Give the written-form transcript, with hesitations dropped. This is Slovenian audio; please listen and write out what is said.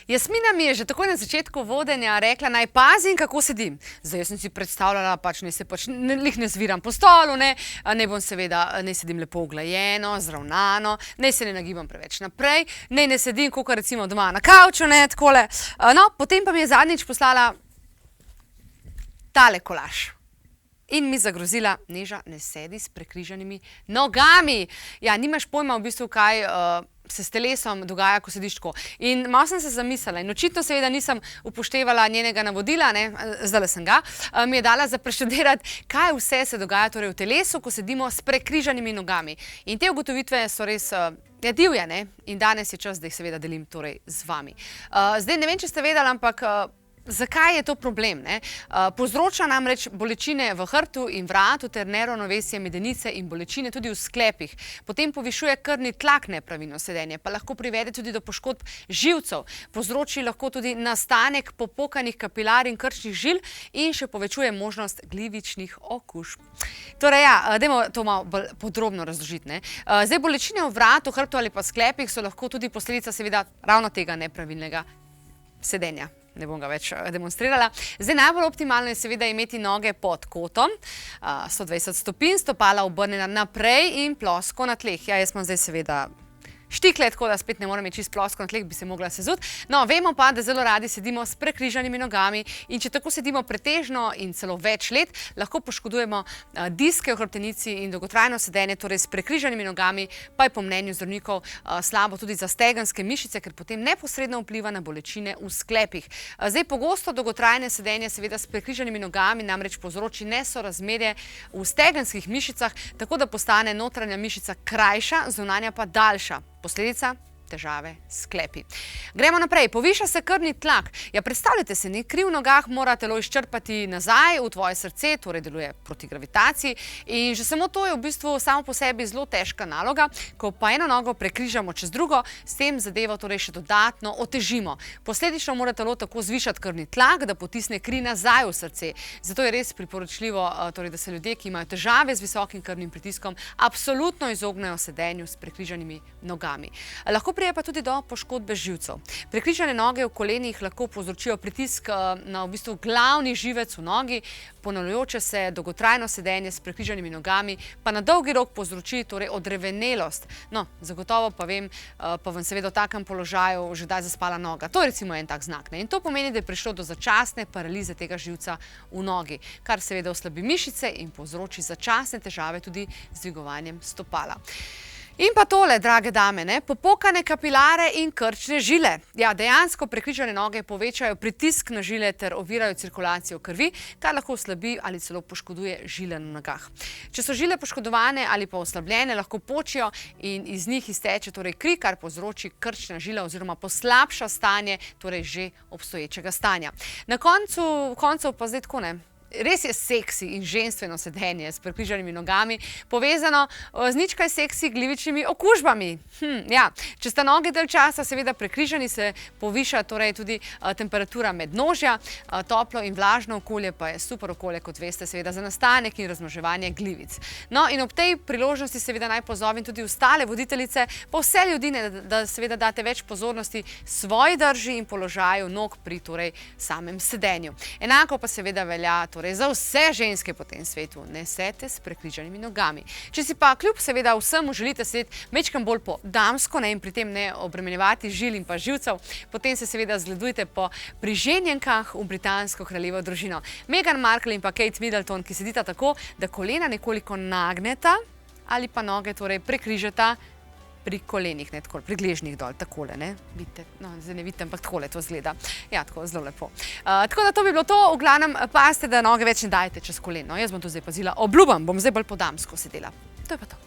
Jasmina mi je že takoj na začetku vodenja rekla, naj pazim, kako sedim. Zdaj, jaz sem si predstavljala, naj se lih ne zviram po stolu, naj bom seveda, naj sedim lepo uglajeno, zravnano, naj se ne nagibam preveč naprej, naj ne sedim, kakor recimo doma na kavču, takole. No, potem pa mi je zadnjič poslala tale kolaž. In mi zagrozila, Neža, ne sedi s prekrižanimi nogami. Ja, nimaš pojma v bistvu, kaj se s telesom dogaja, ko sediš tako. In malo sem se zamislila in očitno seveda nisem upoštevala njenega navodila, zdajle sem ga, mi je dala za preštudirati, kaj vse se dogaja torej v telesu, ko sedimo s prekrižanimi nogami. In te ugotovitve so res divje, ne? In danes je čas, da jih seveda delim torej z vami. Zdaj ne vem, če ste vedeli, ampak zakaj je to problem, ne? Povzroča namreč bolečine v hrbtu in vratu ter neravnovesje medenice in bolečine tudi v sklepih. Potem povišuje krvni tlak nepravilno sedenje, pa lahko privede tudi do poškodb živcev. Povzroči lahko tudi nastanek popokanih kapilar in krčnih žil in še povečuje možnost glivičnih okužb. Torej ja, dajmo to malo bolj podrobno razložiti, ne? Zdaj, bolečine v vratu, hrbtu ali pa sklepih so lahko tudi posledica seveda ravno tega nepravilnega sedenja. Ne bom ga več demonstrirala. Zdaj, najbolj optimalno je seveda imeti noge pod kotom, 120 stopinj, stopala obrnjena naprej in plosko na tleh. Ja, jaz imam zdaj seveda štikle, tako da spet ne morem imeti čisto plosko na tleh, bi se mogla sezuti. No, vemo pa, da zelo radi sedimo s prekrižanimi nogami in če tako sedimo pretežno in celo več let, lahko poškodujemo diske v hrbtenici in dolgotrajno sedenje, torej s prekrižanimi nogami, pa je po mnenju zdravnikov slabo tudi za stegenske mišice, ker potem neposredno vpliva na bolečine v sklepih. Zdaj, pogosto dolgotrajne sedenje seveda s prekrižanimi nogami namreč povzroči nesorazmerje v stegenskih mišicah, tako da postane notranja mišica krajša, zunanja pa daljša. Posledica? Težave s sklepi. Gremo naprej. Poviša se krvni tlak. Ja, predstavljajte se, kri v nogah mora telo izčrpati nazaj v tvoje srce, torej deluje proti gravitaciji in že samo to je v bistvu samo po sebi zelo težka naloga, ko pa eno nogo prekrižamo čez drugo, s tem zadevo torej še dodatno otežimo. Posledično mora telo tako zvišati krvni tlak, da potisne kri nazaj v srce. Zato je res priporočljivo, torej, da se ljudje, ki imajo težave z visokim krvnim pritiskom, absolutno izognejo sedenju s prekrižanimi nogami. Lahko prije pa tudi do poškodbe živcev. Prekrižane noge v kolenih lahko povzročijo pritisk na v bistvu glavni živec v nogi, ponavljajoče se dolgotrajno sedenje s prekrižanimi nogami pa na dolgi rok povzroči torej odrevenelost. No, zagotovo pa vem, pa vam seveda v takem položaju že daj zaspala noga. To je recimo en tak znak, ne? In to pomeni, da je prišlo do začasne paralize tega živca v nogi, kar seveda oslabi mišice in povzroči začasne težave tudi z dvigovanjem stopala. In pa tole, drage dame, popokane kapilare in krčne žile. Ja, dejansko prekrižane noge povečajo pritisk na žile ter ovirajo cirkulacijo krvi, kar lahko oslabi ali celo poškoduje žile na nogah. Če so žile poškodovane ali pa oslabljene, lahko počijo in iz njih izteče torej kri, kar povzroči krčna žila oziroma poslabša stanje torej že obstoječega stanja. Na koncu pa zdaj tako, ne? Res je seksi in ženstveno sedenje s prekrižanimi nogami povezano z nič kaj seksi glivičnimi okužbami. Ja, če sta noge dalj časa seveda prekrižani, se poviša torej tudi temperatura mednožja, toplo in vlažno okolje pa je super okolje, kot veste, seveda za nastanek in razmnoževanje glivic. No, in ob tej priložnosti seveda naj pozovem tudi ostale voditeljice, pa vse ljudi, da seveda date več pozornosti svoji drži in položaju nog pri torej samem sedenju. Enako pa seveda velja torej za vse ženske po tem svetu, ne sedite s prekrižanimi nogami. Če si pa kljub seveda vsemu želite sedeti mečkam bolj po damsko, in pri tem ne obremenjevati žil in pa živcev, potem se seveda zgledujte po priženjenkah v britansko kraljevo družino. Meghan Markle in pa Kate Middleton, ki sedita tako, da kolena nekoliko nagneta ali pa noge torej prekrižata pri kolenih, ne tako, pri gležnjih dol, takole, ne, vidite, no, zdaj ne vidite, ampak takole to zgleda. Ja, tako, zelo lepo. Tako da to bi bilo to, v glavnem pazite, da noge več ne dajete čez koleno. Jaz bom to zdaj pazila, obljubam, bom zdaj bolj po damsko sedela. To je pa to.